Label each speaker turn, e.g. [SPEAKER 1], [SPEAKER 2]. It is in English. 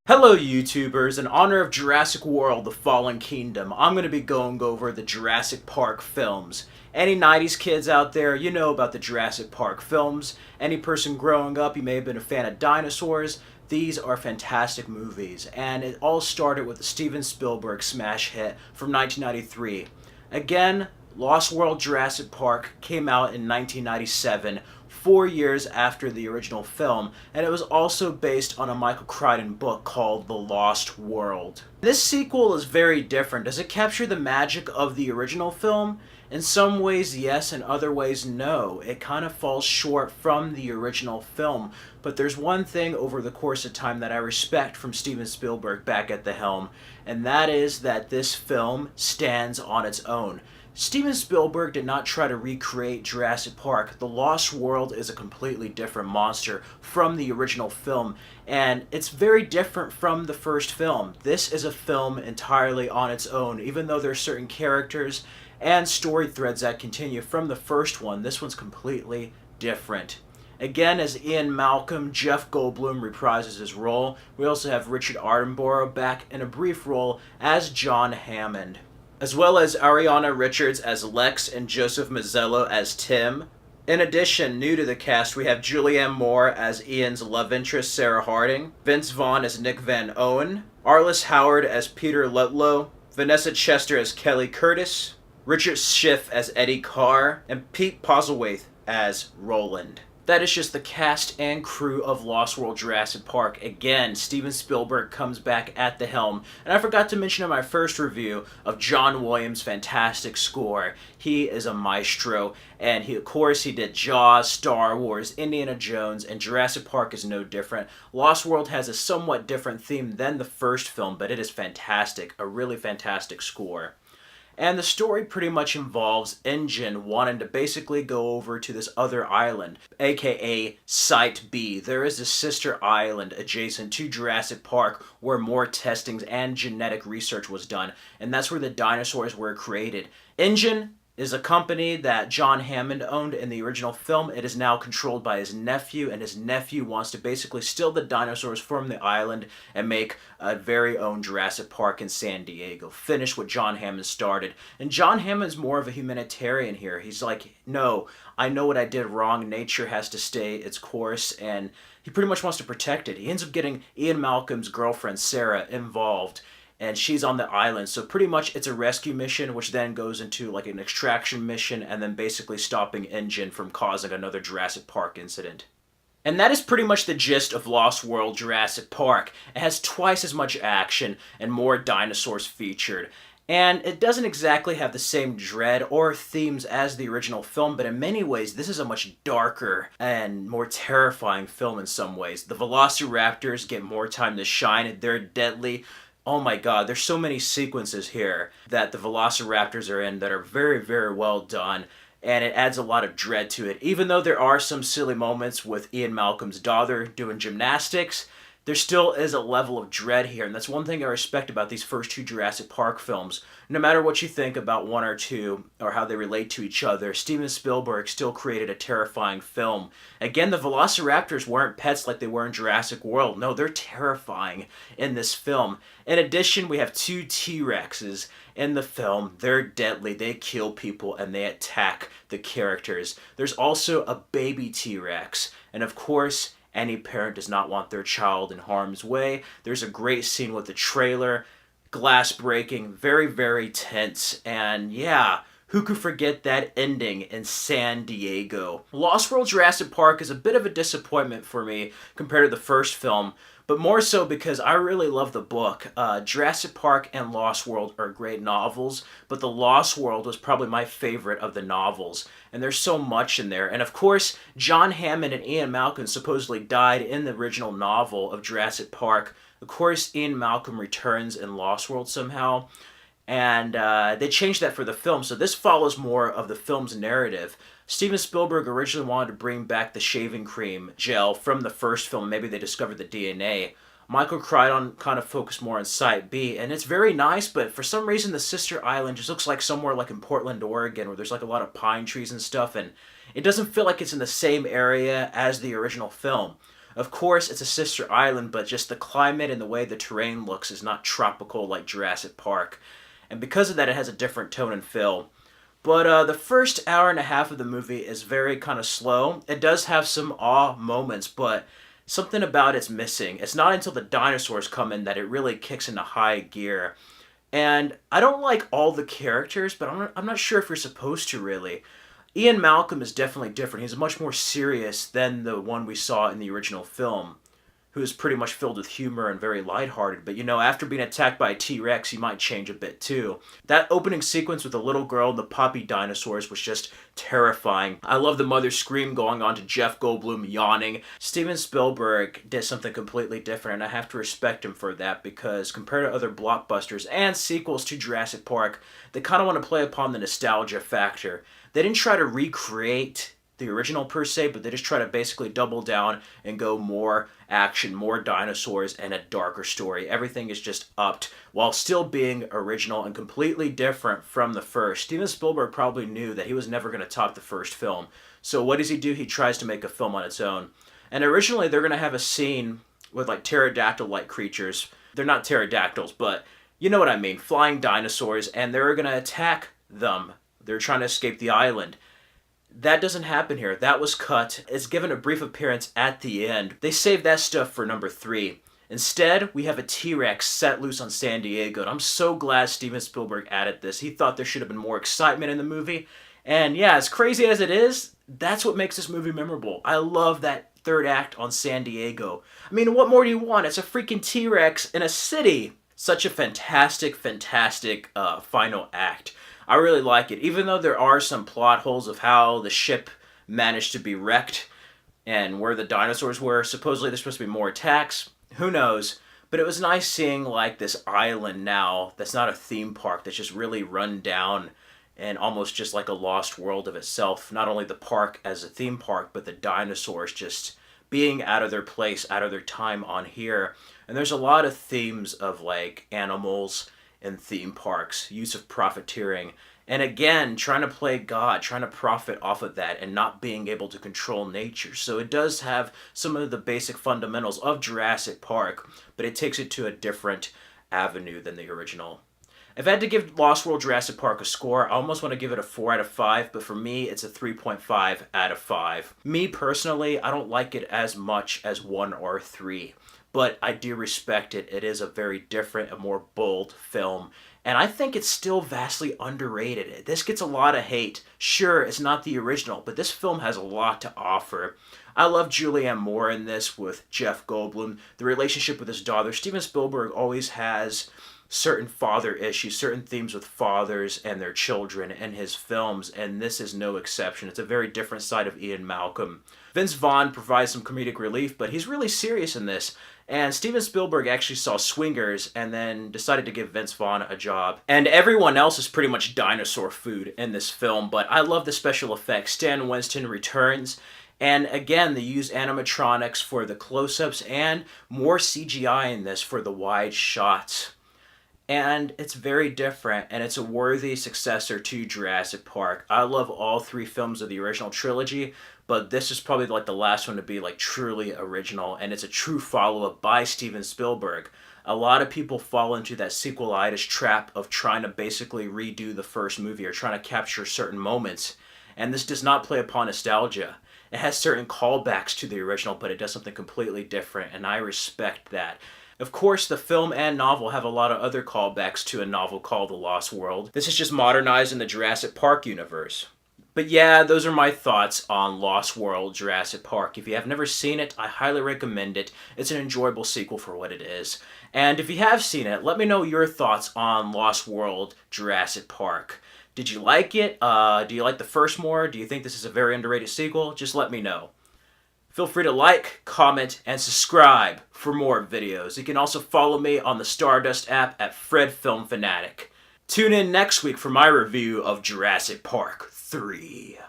[SPEAKER 1] Hello YouTubers, in honor of Jurassic World, The Fallen Kingdom, I'm going to be going over the Jurassic Park films. Any 90s kids out there, you know about the Jurassic Park films. Any person growing up, you may have been a fan of dinosaurs. These are fantastic movies, and it all started with the Steven Spielberg smash hit from 1993. Again, Lost World Jurassic Park came out in 1997, 4 years after the original film, and it was also based on a Michael Crichton book called The Lost World. This sequel is very different. Does it capture the magic of the original film? In some ways, yes, in other ways, no. It kind of falls short from the original film, but there's one thing over the course of time that I respect from Steven Spielberg back at the helm, and that is that this film stands on its own. Steven Spielberg did not try to recreate Jurassic Park. The Lost World is a completely different monster from the original film, and it's very different from the first film. This is a film entirely on its own, even though there's certain characters and story threads that continue from the first one. This one's completely different. Again, as Ian Malcolm, Jeff Goldblum reprises his role. We also have Richard Attenborough back in a brief role as John Hammond, as well as Ariana Richards as Lex and Joseph Mazzello as Tim. In addition, new to the cast, we have Julianne Moore as Ian's love interest, Sarah Harding, Vince Vaughn as Nick Van Owen, Arliss Howard as Peter Ludlow, Vanessa Chester as Kelly Curtis, Richard Schiff as Eddie Carr, and Pete Postlethwaite as Roland. That is just the cast and crew of Lost World Jurassic Park. Again, Steven Spielberg comes back at the helm. And I forgot to mention in my first review of John Williams' fantastic score. He is a maestro, and of course he did Jaws, Star Wars, Indiana Jones, and Jurassic Park is no different. Lost World has a somewhat different theme than the first film, but it is fantastic, a really fantastic score. And the story pretty much involves InGen wanting to basically go over to this other island, aka Site B. There is a sister island adjacent to Jurassic Park where more testings and genetic research was done, and that's where the dinosaurs were created. InGen is a company that John Hammond owned in the original film. It is now controlled by his nephew, and his nephew wants to basically steal the dinosaurs from the island and make a very own Jurassic Park in San Diego. Finish what John Hammond started. And John Hammond's more of a humanitarian here. He's like, no, I know what I did wrong. Nature has to stay its course, and he pretty much wants to protect it. He ends up getting Ian Malcolm's girlfriend, Sarah, involved, and she's on the island. So pretty much it's a rescue mission, which then goes into like an extraction mission, and then basically stopping InGen from causing another Jurassic Park incident. And that is pretty much the gist of Lost World Jurassic Park. It has twice as much action and more dinosaurs featured. And it doesn't exactly have the same dread or themes as the original film, but in many ways this is a much darker and more terrifying film in some ways. The Velociraptors get more time to shine. They're deadly. Oh my god, there's so many sequences here that the Velociraptors are in that are very, very well done, and it adds a lot of dread to it. Even though there are some silly moments with Ian Malcolm's daughter doing gymnastics, there still is a level of dread here, and that's one thing I respect about these first two Jurassic Park films. No matter what you think about one or two, or how they relate to each other, Steven Spielberg still created a terrifying film. Again, the Velociraptors weren't pets like they were in Jurassic World. No, they're terrifying in this film. In addition, we have two T-Rexes in the film. They're deadly, they kill people, and they attack the characters. There's also a baby T-Rex, and of course, any parent does not want their child in harm's way. There's a great scene with the trailer, glass breaking, very, very tense, and yeah, who could forget that ending in San Diego? Lost World Jurassic Park is a bit of a disappointment for me compared to the first film, but more so because I really love the book. Jurassic Park and Lost World are great novels, but The Lost World was probably my favorite of the novels, and there's so much in there. And of course, John Hammond and Ian Malcolm supposedly died in the original novel of Jurassic Park. Of course, Ian Malcolm returns in Lost World somehow, and they changed that for the film, so this follows more of the film's narrative. Steven Spielberg originally wanted to bring back the shaving cream gel from the first film. Maybe they discovered the DNA. Michael Crichton kind of focused more on Site B, and it's very nice, but for some reason the sister island just looks like somewhere like in Portland, Oregon, where there's like a lot of pine trees and stuff, and it doesn't feel like it's in the same area as the original film. Of course, it's a sister island, but just the climate and the way the terrain looks is not tropical like Jurassic Park. And because of that, it has a different tone and feel. But the first hour and a half of the movie is very kind of slow. It does have some awe moments, but something about it's missing. It's not until the dinosaurs come in that it really kicks into high gear. And I don't like all the characters, but I'm not sure if you're supposed to really. Ian Malcolm is definitely different. He's much more serious than the one we saw in the original film, who is pretty much filled with humor and very lighthearted. But after being attacked by a T-Rex, he might change a bit too. That opening sequence with the little girl and the poppy dinosaurs was just terrifying. I love the mother's scream going on to Jeff Goldblum yawning. Steven Spielberg did something completely different, and I have to respect him for that, because compared to other blockbusters and sequels to Jurassic Park, they kind of want to play upon the nostalgia factor. They didn't try to recreate the original per se, but they just try to basically double down and go more action, more dinosaurs, and a darker story. Everything is just upped while still being original and completely different from the first. Steven Spielberg probably knew that he was never going to top the first film. So what does he do? He tries to make a film on its own. And originally they're going to have a scene with like pterodactyl-like creatures. They're not pterodactyls, but you know what I mean. Flying dinosaurs, and they're going to attack them. They're trying to escape the island. That doesn't happen here. That was cut. It's given a brief appearance at the end. They saved that stuff for number 3. Instead, we have a T-Rex set loose on San Diego, and I'm so glad Steven Spielberg added this. He thought there should have been more excitement in the movie. And yeah, as crazy as it is, that's what makes this movie memorable. I love that third act on San Diego. I mean, what more do you want? It's a freaking T-Rex in a city. Such a fantastic final act. I really like it, even though there are some plot holes of how the ship managed to be wrecked and where the dinosaurs were. Supposedly there's supposed to be more attacks. Who knows? But it was nice seeing like this island now that's not a theme park, that's just really run down and almost just like a lost world of itself. Not only the park as a theme park, but the dinosaurs just being out of their place, out of their time on here. And there's a lot of themes of like animals in theme parks, use of profiteering, and again, trying to play God, trying to profit off of that and not being able to control nature. So it does have some of the basic fundamentals of Jurassic Park, but it takes it to a different avenue than the original. If I had to give Lost World Jurassic Park a score, I almost want to give it a 4 out of 5, but for me, it's a 3.5 out of 5. Me personally, I don't like it as much as 1 or 3. But I do respect it. It is a very different, a more bold film. And I think it's still vastly underrated. This gets a lot of hate. Sure, it's not the original, but this film has a lot to offer. I love Julianne Moore in this with Jeff Goldblum. The relationship with his daughter. Steven Spielberg always has certain father issues, certain themes with fathers and their children in his films, and this is no exception. It's a very different side of Ian Malcolm. Vince Vaughn provides some comedic relief, but he's really serious in this. And Steven Spielberg actually saw Swingers and then decided to give Vince Vaughn a job. And everyone else is pretty much dinosaur food in this film, but I love the special effects. Stan Winston returns, and again, they use animatronics for the close-ups and more CGI in this for the wide shots. And it's very different, and it's a worthy successor to Jurassic Park. I love all 3 films of the original trilogy, but this is probably like the last one to be like truly original, and it's a true follow-up by Steven Spielberg. A lot of people fall into that sequelitis trap of trying to basically redo the first movie or trying to capture certain moments, and this does not play upon nostalgia. It has certain callbacks to the original, but it does something completely different, and I respect that. Of course, the film and novel have a lot of other callbacks to a novel called The Lost World. This is just modernized in the Jurassic Park universe. But yeah, those are my thoughts on Lost World Jurassic Park. If you have never seen it, I highly recommend it. It's an enjoyable sequel for what it is. And if you have seen it, let me know your thoughts on Lost World Jurassic Park. Did you like it? Do you like the first more? Do you think this is a very underrated sequel? Just let me know. Feel free to like, comment, and subscribe for more videos. You can also follow me on the Stardust app at Fred Film Fanatic. Tune in next week for my review of Jurassic Park 3.